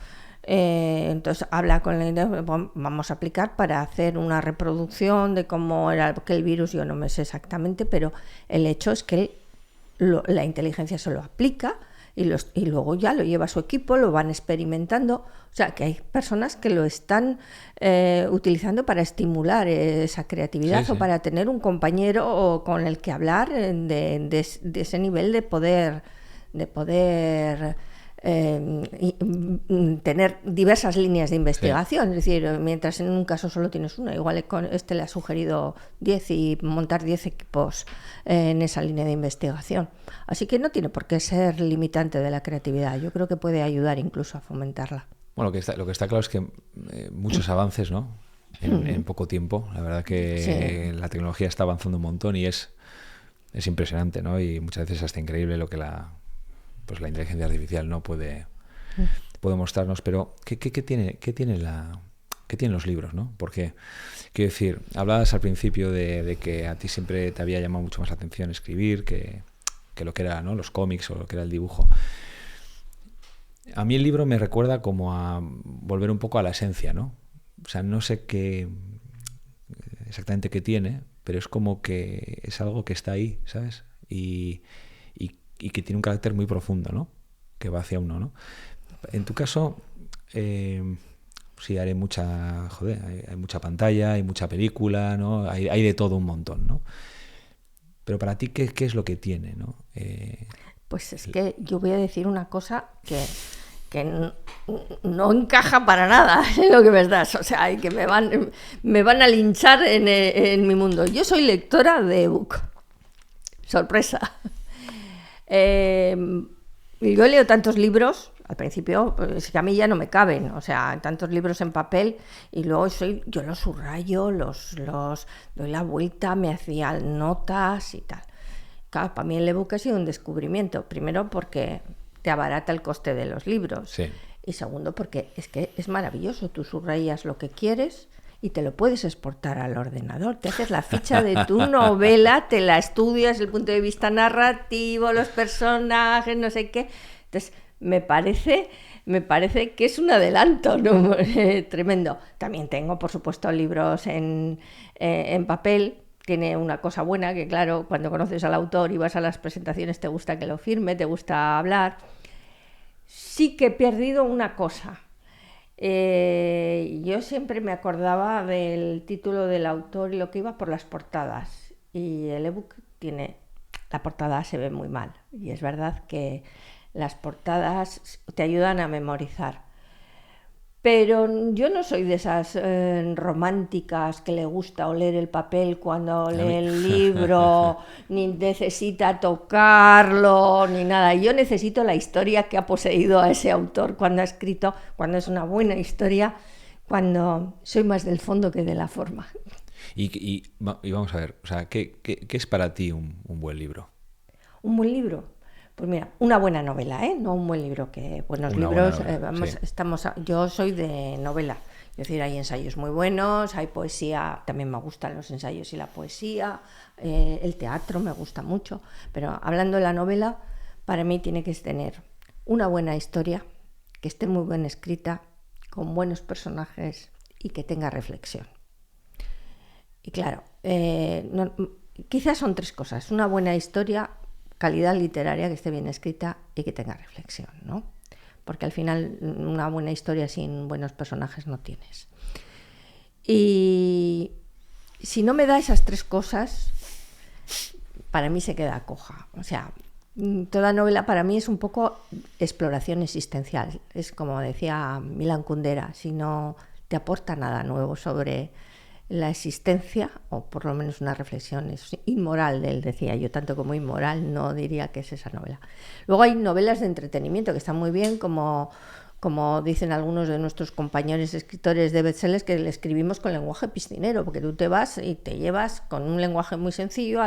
Entonces habla con vamos a aplicar para hacer una reproducción de cómo era aquel virus. Yo no me sé exactamente, pero el hecho es que la inteligencia se lo aplica y luego ya lo lleva a su equipo, lo van experimentando. O sea, que hay personas que lo están utilizando para estimular esa creatividad, o para tener un compañero con el que hablar de ese nivel de poder tener diversas líneas de investigación. Es decir, mientras en un caso solo tienes una, igual con le ha sugerido 10 y montar 10 equipos en esa línea de investigación. Así que no tiene por qué ser limitante de la creatividad. Yo creo que puede ayudar incluso a fomentarla. Bueno, lo que está claro es que muchos avances, ¿no? En poco tiempo. La verdad que la tecnología está avanzando un montón y es impresionante, ¿no? Y muchas veces hasta increíble lo que la inteligencia artificial no puede mostrarnos. Pero ¿qué tienen los libros, ¿no? Porque, quiero decir, hablabas al principio de que a ti siempre te había llamado mucho más la atención escribir que lo que era, ¿no?, los cómics o lo que era el dibujo. A mí el libro me recuerda como a volver un poco a la esencia, ¿no? O sea, no sé qué exactamente qué tiene, pero es como que es algo que está ahí, ¿sabes? Y que tiene un carácter muy profundo, ¿no? Que va hacia uno, ¿no? En tu caso, sí, hay mucha pantalla, hay mucha película, ¿no? Hay de todo un montón, ¿no? Pero para ti, ¿qué es lo que tiene, ¿no? Pues es que yo voy a decir una cosa que no encaja para nada en lo que me das, o sea, y que me van a linchar en mi mundo. Yo soy lectora de ebook. Sorpresa. Yo leo tantos libros, al principio, es que a mí ya no me caben, o sea, tantos libros en papel, y luego yo los subrayo, los doy la vuelta, me hacía notas y tal. Claro, para mí el ebook ha sido un descubrimiento, primero porque te abarata el coste de los libros, Sí. y segundo porque es que es maravilloso, tú subrayas lo que quieres y te lo puedes exportar al ordenador, te haces la ficha de tu novela, te la estudias desde el punto de vista narrativo, los personajes, no sé qué. Entonces, me parece que es un adelanto, ¿no? Tremendo. También tengo, por supuesto, libros en papel. Tiene una cosa buena, que claro, cuando conoces al autor y vas a las presentaciones te gusta que lo firme, te gusta hablar. Sí que he perdido una cosa. Yo siempre me acordaba del título del autor y lo que iba por las portadas. Y el ebook la portada se ve muy mal. Y es verdad que las portadas te ayudan a memorizar. Pero yo no soy de esas románticas que le gusta oler el papel cuando lee el libro, ni necesita tocarlo, ni nada. Yo necesito la historia que ha poseído a ese autor cuando ha escrito, cuando es una buena historia, cuando soy más del fondo que de la forma. Y vamos a ver, o sea, ¿qué es para ti un buen libro? Un buen libro. Pues mira, una buena novela, ¿eh? No un buen libro, que buenos Una libros, buena novela, sí. Yo soy de novela, es decir, hay ensayos muy buenos, hay poesía, también me gustan los ensayos y la poesía, el teatro me gusta mucho, pero hablando de la novela, para mí tiene que tener una buena historia, que esté muy bien escrita, con buenos personajes y que tenga reflexión. Y claro, quizás son tres cosas: una buena historia, calidad literaria, que esté bien escrita y que tenga reflexión, ¿no? Porque al final una buena historia sin buenos personajes no tienes. Y si no me da esas tres cosas, para mí se queda coja. O sea, toda novela para mí es un poco exploración existencial. Es como decía Milan Kundera, si no te aporta nada nuevo sobre la existencia, o por lo menos una reflexión, es inmoral, él decía. Yo tanto como inmoral no diría que es esa novela. Luego hay novelas de entretenimiento que están muy bien, como dicen algunos de nuestros compañeros escritores de bestsellers, que le escribimos con lenguaje piscinero, porque tú te vas y te llevas con un lenguaje muy sencillo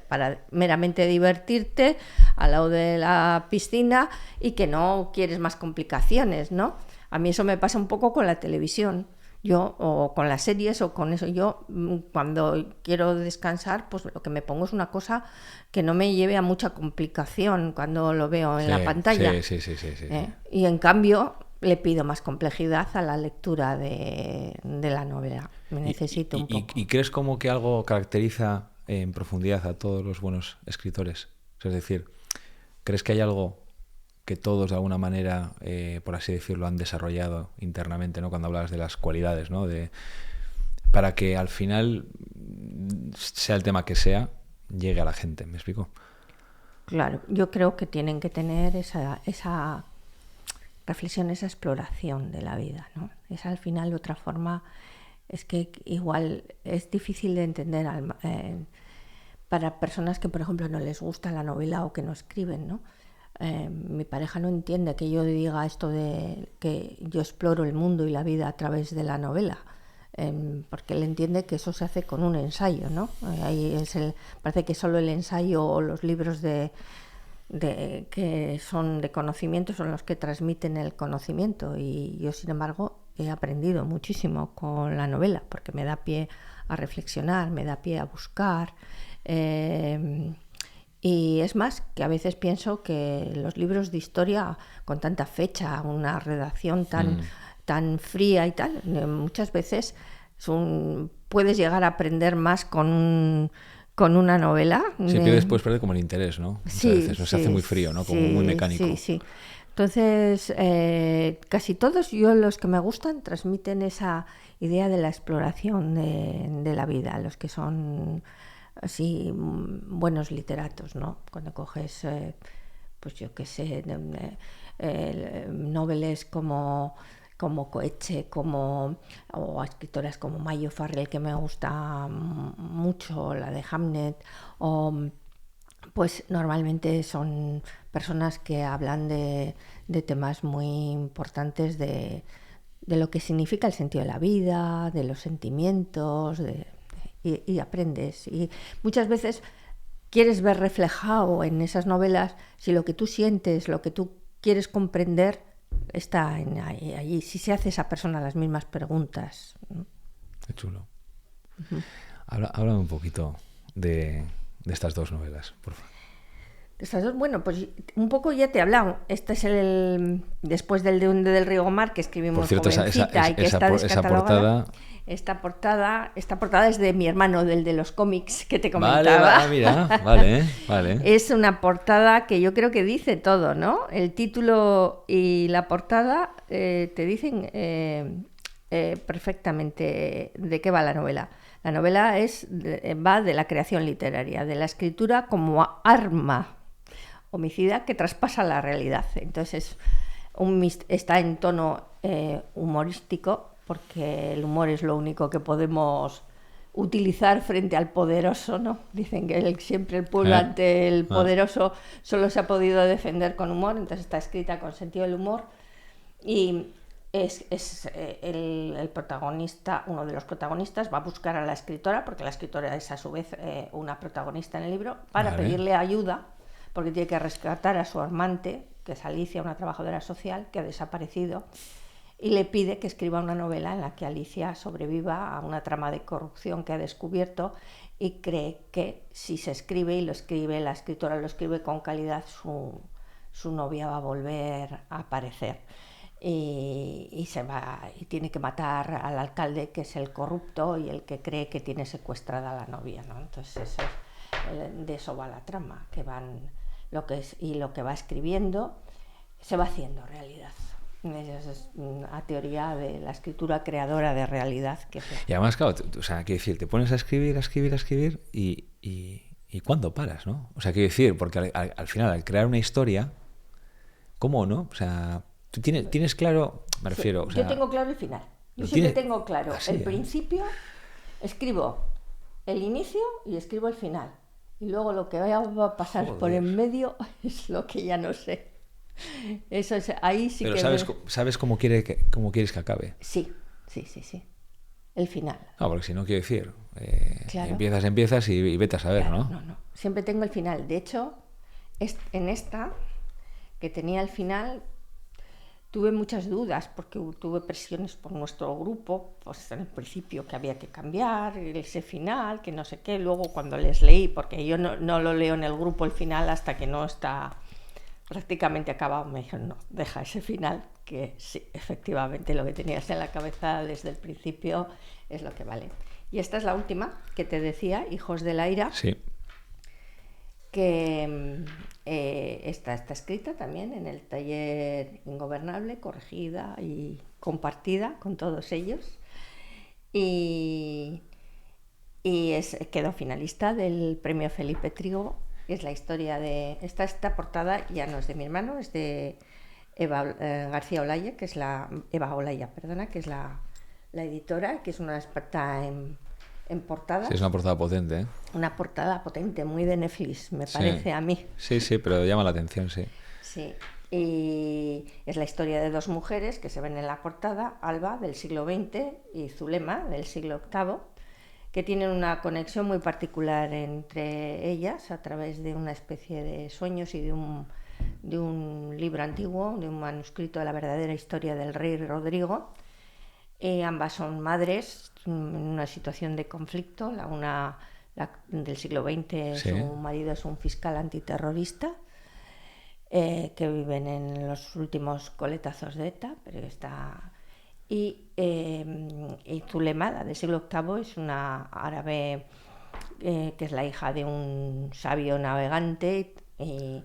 para meramente divertirte al lado de la piscina y que no quieres más complicaciones, ¿no? A mí eso me pasa un poco con la televisión. Yo, o con las series, o con eso, yo cuando quiero descansar, pues lo que me pongo es una cosa que no me lleve a mucha complicación cuando lo veo en la pantalla. Sí. Y en cambio le pido más complejidad a la lectura de la novela. Me necesito un poco. ¿Y crees como que algo caracteriza en profundidad a todos los buenos escritores? Es decir, ¿crees que hay algo que todos de alguna manera, por así decirlo, han desarrollado internamente, ¿no? Cuando hablabas de las cualidades, ¿no? Para que al final, sea el tema que sea, llegue a la gente, ¿me explico? Claro, yo creo que tienen que tener esa reflexión, esa exploración de la vida, ¿no? Es al final otra forma, es que igual es difícil de entender para personas que, por ejemplo, no les gusta la novela o que no escriben, ¿no? Mi pareja no entiende que yo diga esto de que yo exploro el mundo y la vida a través de la novela, porque él entiende que eso se hace con un ensayo, ¿no? Ahí parece que solo el ensayo o los libros que son de conocimiento son los que transmiten el conocimiento, y yo, sin embargo, he aprendido muchísimo con la novela, porque me da pie a reflexionar, me da pie a buscar. Y es más, que a veces pienso que los libros de historia, con tanta fecha, una redacción tan fría y tal, muchas veces puedes llegar a aprender más con una novela. Sí, puedes perder como el interés, ¿no? Muchas veces se hace muy frío, ¿no? Como muy mecánico. Sí. Entonces, casi todos los que me gustan transmiten esa idea de la exploración de la vida, los que son así buenos literatos, ¿no? Cuando coges, pues yo qué sé, noveles como Coetzee, o escritoras como Mayo Farrell, que me gusta mucho, la de Hamnet, o Pues normalmente son personas que hablan de temas muy importantes de lo que significa el sentido de la vida, de los sentimientos, y aprendes. Y muchas veces quieres ver reflejado en esas novelas si lo que tú sientes, lo que tú quieres comprender, está allí. Si se hace esa persona las mismas preguntas. Qué chulo. Háblame un poquito de estas dos novelas, por favor. Estas dos, bueno, pues un poco ya te he hablado. Este es después del Duende del Río Mar, que escribimos por cierto, jovencita y que está descatalogada. Esa portada es de mi hermano, del de los cómics que te comentaba. Vale, mira, vale. Es una portada que yo creo que dice todo, ¿no? El título y la portada te dicen perfectamente de qué va la novela. La novela va de la creación literaria, de la escritura como arma homicida que traspasa la realidad. Entonces está en tono humorístico, porque el humor es lo único que podemos utilizar frente al poderoso, ¿no? Dicen que siempre el pueblo ante el poderoso solo se ha podido defender con humor, entonces está escrita con sentido del humor. Y el protagonista, uno de los protagonistas, va a buscar a la escritora, porque la escritora es a su vez una protagonista en el libro, para pedirle ayuda, porque tiene que rescatar a su amante, que es Alicia, una trabajadora social que ha desaparecido, y le pide que escriba una novela en la que Alicia sobreviva a una trama de corrupción que ha descubierto, y cree que si se escribe, y lo escribe, la escritora lo escribe con calidad, su novia va a volver a aparecer. Y se va, y tiene que matar al alcalde, que es el corrupto y el que cree que tiene secuestrada a la novia, ¿no? Entonces de eso va la trama, que lo que va escribiendo se va haciendo realidad. Es una teoría de la escritura creadora de realidad. Y además, claro, o sea, quiero decir, te pones a escribir y ¿cuándo paras, no? O sea, quiero decir, porque al final, al crear una historia, ¿cómo no? O sea, tú tienes claro, me refiero... Sí, o sea, yo tengo claro el final. Yo siempre tengo claro el principio, escribo el inicio y escribo el final. Y luego lo que va a pasar por en medio es lo que ya no sé. Eso es, ahí sí. Pero que... ¿sabes cómo quieres que acabe? Sí. El final. No, porque si no, quiero decir, claro. empiezas y vete a saber, claro, ¿no? No. Siempre tengo el final. De hecho, en esta, que tenía el final, tuve muchas dudas, porque tuve presiones por nuestro grupo, pues en el principio que había que cambiar ese final, que no sé qué. Luego cuando les leí, porque yo no lo leo en el grupo el final hasta que no está prácticamente acabado, me dijeron, no, deja ese final, que sí, efectivamente lo que tenías en la cabeza desde el principio es lo que vale. Y esta es la última que te decía, Hijos de la Ira, sí, que está escrita también en el taller Ingobernable, corregida y compartida con todos ellos, y quedó finalista del premio Felipe Trigo. Es la historia de... Esta portada ya no es de mi hermano, es de Eva García Olaya, que es Eva Olaya, perdona, que es la editora, que es una experta en portadas. Sí, es una portada potente, ¿eh? Una portada potente, muy de Netflix, me parece a mí. Sí, pero llama la atención, sí. Sí, y es la historia de dos mujeres que se ven en la portada, Alba, del siglo XX, y Zulema, del siglo VIII, que tienen una conexión muy particular entre ellas a través de una especie de sueños y de un libro antiguo, de un manuscrito de la verdadera historia del rey Rodrigo. Ambas son madres en una situación de conflicto. La del siglo XX, sí. Su marido es un fiscal antiterrorista, que viven en los últimos coletazos de ETA, pero está... Y Zulema, del siglo VIII, es una árabe que es la hija de un sabio navegante, y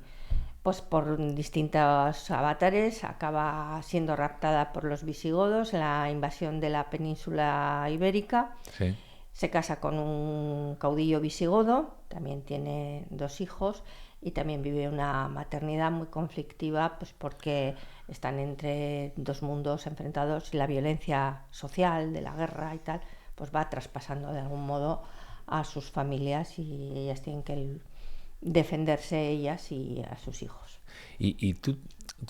pues por distintos avatares acaba siendo raptada por los visigodos en la invasión de la península ibérica. Sí. Se casa con un caudillo visigodo, también tiene 2 hijos, y también vive una maternidad muy conflictiva, pues porque están entre 2 mundos enfrentados, y la violencia social de la guerra y tal, pues va traspasando de algún modo a sus familias, y ellas tienen que defenderse ellas y a sus hijos. ¿Y tú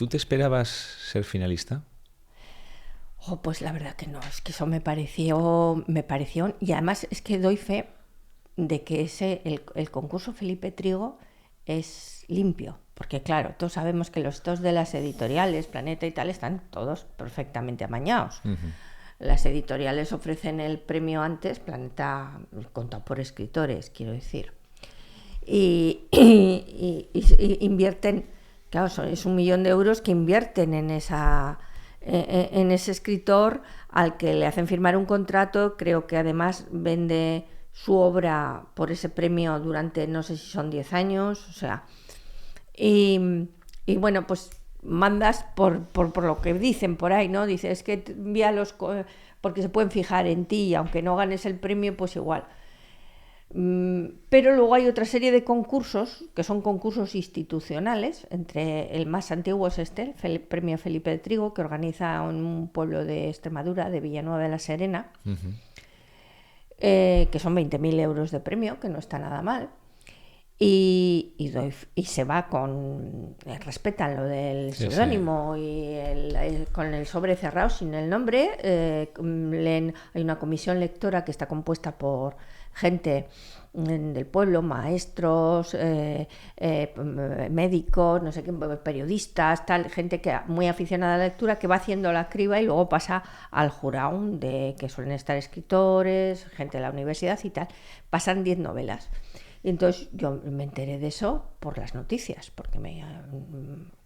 te esperabas ser finalista? Pues la verdad que no, es que eso me pareció, y además es que doy fe de que el concurso Felipe Trigo es limpio, porque claro, todos sabemos que los estos de las editoriales, Planeta y tal, están todos perfectamente amañados. Las editoriales ofrecen el premio antes, Planeta contado por escritores, quiero decir, y invierten, claro, es 1 millón de euros que invierten en ese escritor al que le hacen firmar un contrato. Creo que además vende su obra por ese premio durante, no sé si son 10 años, o sea, y bueno, pues mandas por lo que dicen por ahí, ¿no? Dices, es que envíalos porque se pueden fijar en ti, y aunque no ganes el premio, pues igual. Pero luego hay otra serie de concursos que son concursos institucionales. Entre el más antiguo es el premio Felipe de Trigo, que organiza en un pueblo de Extremadura, de Villanueva de la Serena, que son 20.000 euros de premio, que no está nada mal. Y se va respetan lo del seudónimo, sí. Con el sobre cerrado sin el nombre. Hay una comisión lectora que está compuesta por gente del pueblo, maestros, médicos, no sé qué, periodistas, tal, gente muy aficionada a la lectura, que va haciendo la criba y luego pasa al jurado, que suelen estar escritores, gente de la universidad y tal. Pasan 10 novelas. Y entonces yo me enteré de eso por las noticias, porque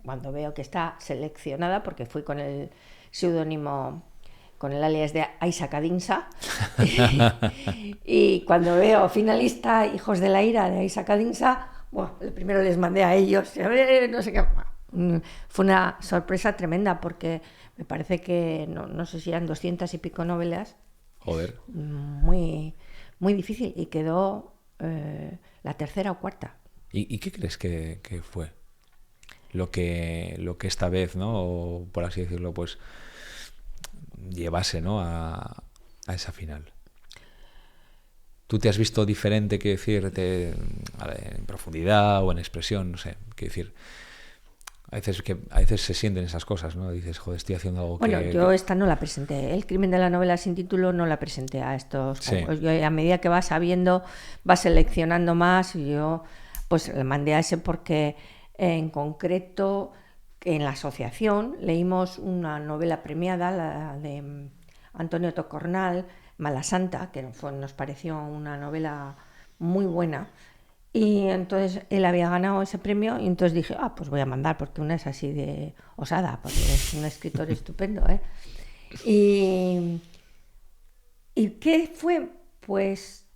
cuando veo que está seleccionada, porque fui con el seudónimo, con el alias de Aisa Kadinsa, y cuando veo finalista Hijos de la Ira de Aisa Kadinsa, bueno, primero les mandé a ellos, no sé qué. Fue una sorpresa tremenda, porque me parece que, no sé si eran 200 y pico novelas. Joder. Muy, muy difícil, y quedó la tercera o cuarta. ¿Y qué crees que fue lo que esta vez, ¿no? O, por así decirlo, pues llevase, ¿no? a esa final? ¿Tú te has visto diferente, quiero decir, en profundidad o en expresión? No sé, quiero decir, a veces se sienten esas cosas, ¿no? Dices, joder, estoy haciendo algo bueno, yo esta no la presenté. El crimen de la novela sin título no la presenté a estos. Sí. Yo, a medida que vas sabiendo, vas seleccionando más, y yo pues le mandé a ese porque en concreto en la asociación leímos una novela premiada, la de Antonio Tocornal, Mala Santa, que nos pareció una novela muy buena. Y entonces él había ganado ese premio, y entonces dije, pues voy a mandar, porque una es así de osada, porque es un escritor estupendo, ¿eh? ¿Y qué fue? Pues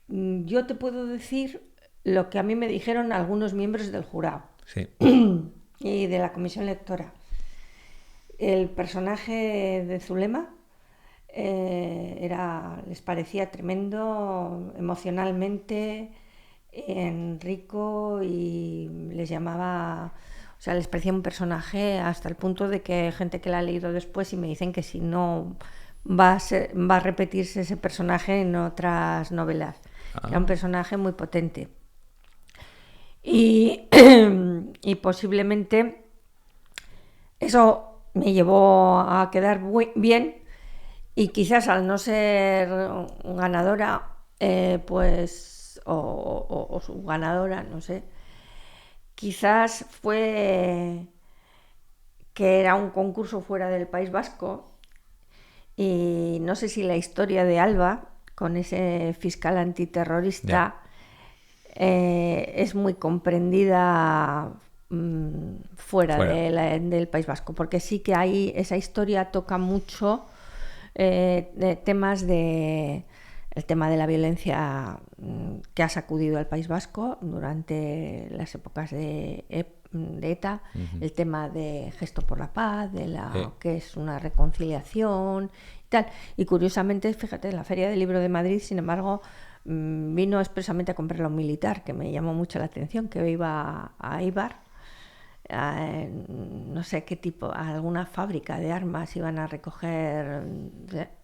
yo te puedo decir lo que a mí me dijeron algunos miembros del jurado. Sí. Y de la comisión lectora. El personaje de Zulema les parecía tremendo emocionalmente, rico, y les llamaba, o sea, les parecía un personaje hasta el punto de que hay gente que la ha leído después y me dicen que si no va a repetirse ese personaje en otras novelas. Era un personaje muy potente. Y posiblemente eso me llevó a quedar muy bien, y quizás al no ser ganadora, pues o subganadora, no sé, quizás fue que era un concurso fuera del País Vasco, y no sé si la historia de Alba con ese fiscal antiterrorista es muy comprendida fuera del País Vasco, porque sí que ahí esa historia toca mucho de temas el tema de la violencia que ha sacudido al País Vasco durante las épocas de ETA, el tema de Gesto por la Paz, que es una reconciliación y tal. Y curiosamente, fíjate, en la Feria del Libro de Madrid, sin embargo, vino expresamente a comprarlo un militar, que me llamó mucho la atención, que iba a Eibar, no sé qué tipo, a alguna fábrica de armas iban a recoger,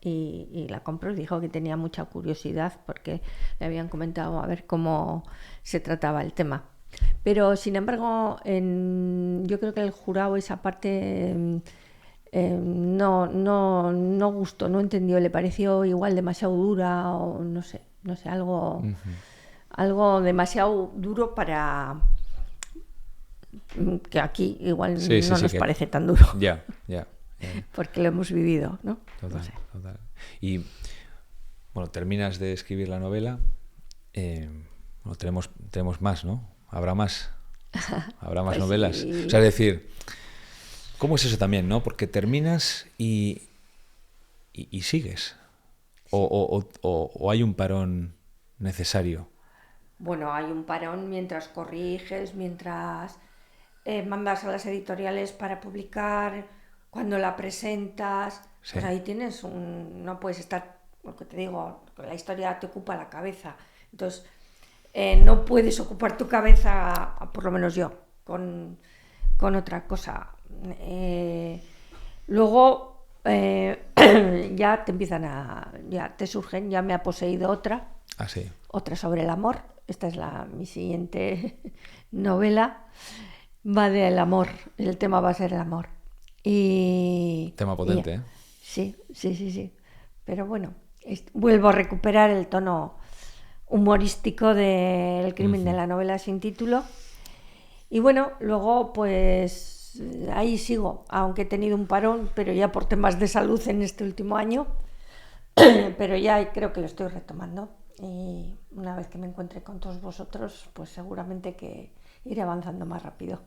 y la compró, y dijo que tenía mucha curiosidad porque le habían comentado a ver cómo se trataba el tema. Pero, sin embargo, yo creo que el jurado esa parte no gustó, no entendió, le pareció igual demasiado dura o no sé, algo demasiado duro para que aquí igual Sí, sí, no sí, nos que parece tan duro. ya. Porque lo hemos vivido, ¿no? Total, No sé. total. Y bueno, terminas de escribir la novela. Bueno, tenemos más, ¿no? Habrá más. Habrá más Pues novelas. O sí. sea, es decir, ¿cómo es eso también, no? Porque terminas y sigues. O hay un parón necesario. Bueno, hay un parón mientras corriges, mientras mandas a las editoriales para publicar, cuando la presentas, pues Sí. ahí tienes no puedes estar, lo que te digo, la historia te ocupa la cabeza. Entonces, no puedes ocupar tu cabeza, por lo menos yo, con otra cosa. Luego ya te ya te surgen, ya me ha poseído Ah, sí. otra sobre el amor. Esta es mi siguiente novela. Va del amor, el tema va a ser el amor. Tema Y potente, ¿eh? sí. Pero bueno, vuelvo a recuperar el tono humorístico del crimen de la novela sin título. Y bueno, luego pues ahí sigo, aunque he tenido un parón, pero ya por temas de salud en este último año, pero ya creo que lo estoy retomando. Y una vez que me encuentre con todos vosotros, pues seguramente que iré avanzando más rápido.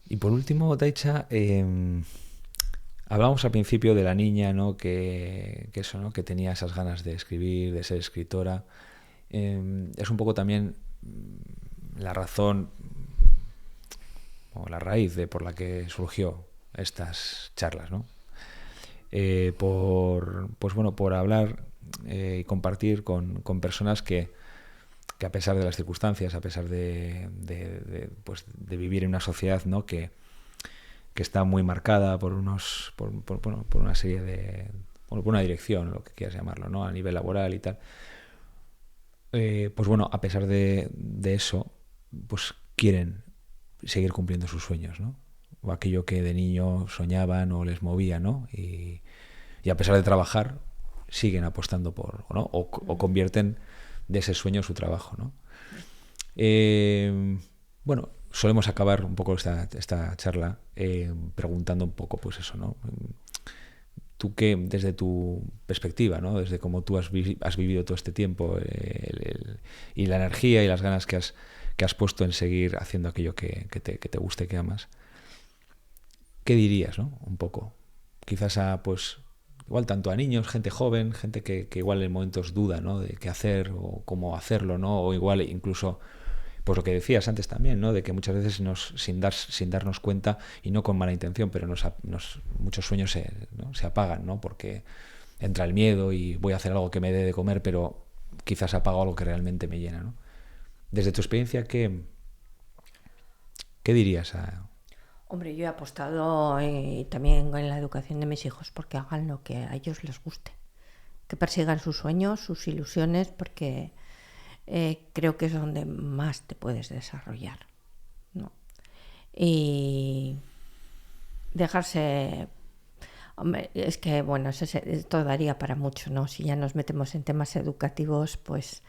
Y por último, Daicha, hablábamos al principio de la niña, ¿no? Que eso, ¿no? Que tenía esas ganas de escribir, de ser escritora. Es un poco también la razón o la raíz por la que surgió estas charlas, ¿no? Por hablar y compartir con personas que a pesar de las circunstancias, a pesar de vivir en una sociedad, ¿no? que está muy marcada por una serie por una dirección, lo que quieras llamarlo, ¿no? A nivel laboral y tal, a pesar de eso, pues quieren seguir cumpliendo sus sueños, ¿no? O aquello que de niño soñaban o les movía, ¿no? Y a pesar de trabajar, siguen apostando ¿no? o convierten de ese sueño su trabajo, ¿no? Bueno, solemos acabar un poco esta charla preguntando un poco, pues eso, ¿no? Tú que, desde tu perspectiva, ¿no? Desde cómo tú has vivido todo este tiempo y la energía y las ganas que has puesto en seguir haciendo aquello que te guste, que amas, ¿qué dirías, ¿no? Un poco. Quizás igual tanto a niños, gente joven, gente que igual en momentos duda, ¿no? De qué hacer o cómo hacerlo, ¿no? O igual incluso, pues lo que decías antes también, ¿no? De que muchas veces sin darnos cuenta, y no con mala intención, pero muchos sueños se apagan, ¿no? Porque entra el miedo y voy a hacer algo que me dé de comer, pero quizás apago algo que realmente me llena, ¿no? Desde tu experiencia, ¿qué dirías a...? Hombre, yo he apostado también en la educación de mis hijos porque hagan lo que a ellos les guste, que persigan sus sueños, sus ilusiones, porque creo que es donde más te puedes desarrollar, ¿no? Y dejarse... Hombre, es que, bueno, esto daría para mucho, ¿no? Si ya nos metemos en temas educativos, pues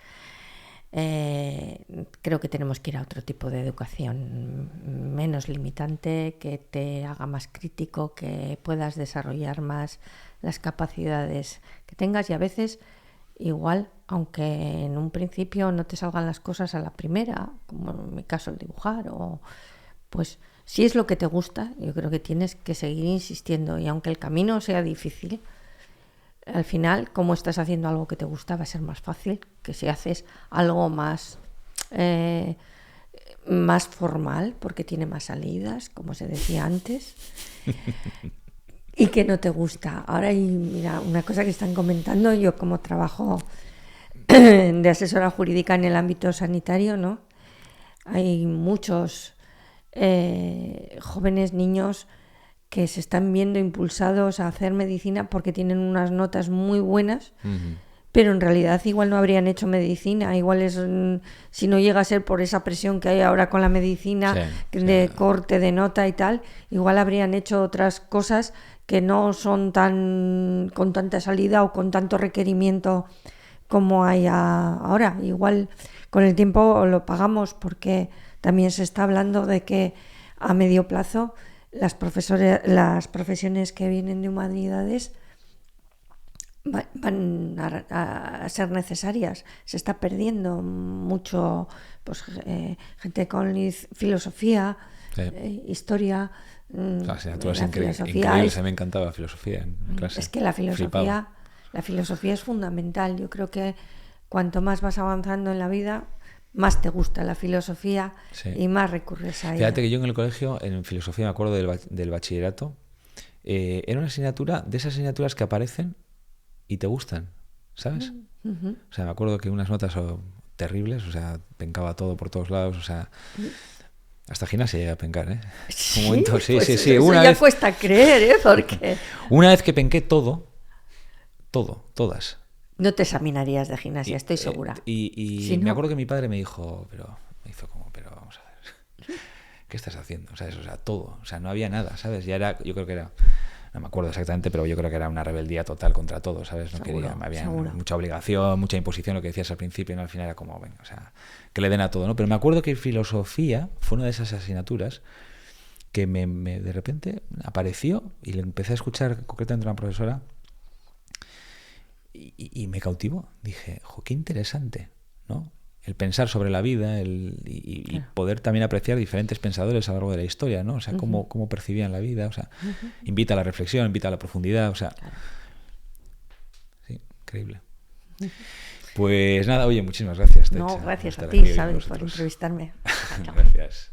creo que tenemos que ir a otro tipo de educación menos limitante, que te haga más crítico, que puedas desarrollar más las capacidades que tengas. Y a veces igual, aunque en un principio no te salgan las cosas a la primera, como en mi caso el dibujar, pues si es lo que te gusta, yo creo que tienes que seguir insistiendo, y aunque el camino sea difícil, al final, como estás haciendo algo que te gusta, va a ser más fácil que si haces algo más formal, porque tiene más salidas, como se decía antes, y que no te gusta. Ahora mira, una cosa que están comentando, yo como trabajo de asesora jurídica en el ámbito sanitario, ¿no? Hay muchos jóvenes, niños, que se están viendo impulsados a hacer medicina porque tienen unas notas muy buenas, Pero en realidad igual no habrían hecho medicina, igual es, si no llega a ser por esa presión que hay ahora con la medicina, de corte de nota y tal, igual habrían hecho otras cosas que no son tan con tanta salida o con tanto requerimiento como hay ahora. Igual con el tiempo lo pagamos, porque también se está hablando de que a medio plazo las profesiones que vienen de humanidades van a ser necesarias. Se está perdiendo mucho, pues, gente con filosofía, historia. Asignaturas increíbles. A mí me encantaba filosofía en clase. Es que la filosofía es fundamental. Yo creo que cuanto más vas avanzando en la vida, más te gusta la filosofía y más recurres a ella. Fíjate que yo en el colegio, en filosofía, me acuerdo del bachillerato, era una asignatura, de esas asignaturas que aparecen y te gustan, ¿sabes? Uh-huh. O sea, me acuerdo que unas notas terribles, o sea, pencaba todo por todos lados, o sea, hasta gimnasia llegué a pencar, ¿eh? Sí, un momento, sí. Eso Una ya vez, cuesta creer, ¿eh? Porque una vez que penqué todas. no te examinarías de gimnasia, estoy segura. Y Si me no... acuerdo que mi padre me dijo, pero vamos a ver, ¿qué estás haciendo? ¿Sabes? O sea, todo, o sea, no había nada, ¿sabes? Ya era, yo creo que era, no me acuerdo exactamente, pero yo creo que era una rebeldía total contra todo, ¿sabes? No quería, había mucha obligación, mucha imposición, lo que decías al principio, ¿no? Al final era como, venga, o sea, que le den a todo, ¿no? Pero me acuerdo que filosofía fue una de esas asignaturas que de repente apareció y le empecé a escuchar concretamente a una profesora y me cautivó. Dije, qué interesante, ¿no? El pensar sobre la vida y poder también apreciar diferentes pensadores a lo largo de la historia, ¿no? O sea, cómo percibían la vida, o sea, invita a la reflexión, invita a la profundidad, o sea, sí, increíble. Pues nada, oye, muchísimas gracias. No, gracias a ti, ¿sabes? Por entrevistarme. Gracias.